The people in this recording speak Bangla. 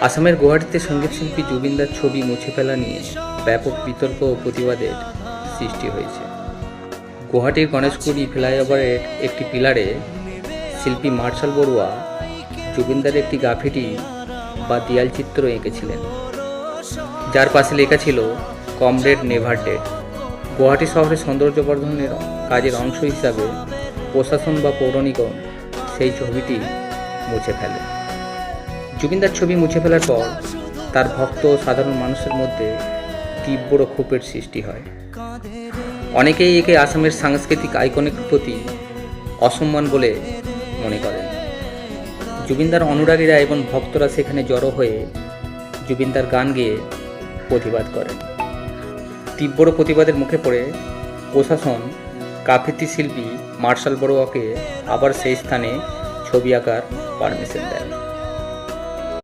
আসামের গুয়াহাটিতে সঙ্গীতশিল্পী জুবিনদার ছবি মুছে ফেলা নিয়ে ব্যাপক বিতর্ক ও প্রতিবাদের সৃষ্টি হয়েছে। গুয়াহাটির গণেশগুরি ফ্লাইওভারের একটি পিলারে শিল্পী মার্শাল বড়ুয়া জুবিনদার একটি গ্রাফিটি বা দেয়ালচিত্র এঁকেছিলেন, যার পাশে লেখা ছিল কমরেড নেভার ডেড। গুয়াহাটি শহরের সৌন্দর্যবর্ধনের কাজের অংশ হিসাবে প্রশাসন বা পৌর নিগম সেই ছবিটি মুছে ফেলে। জুবিনদার ছবি মুছে ফেলার পর তার ভক্ত ও সাধারণ মানুষের মধ্যে তীব্র ক্ষোভের সৃষ্টি হয়। অনেকেই একে আসামের সাংস্কৃতিক আইকনের প্রতি অসম্মান বলে মনে করেন। জুবিনদার অনুরাগীরা এবং ভক্তরা সেখানে জড়ো হয়ে জুবিনদার গান গেয়ে প্রতিবাদ করেন। তীব্র প্রতিবাদের মুখে পড়ে প্রশাসন গ্রাফিতি শিল্পী মার্শাল বড়ুয়াকে আবার সেই স্থানে ছবি আঁকার পারমিশন দেয়।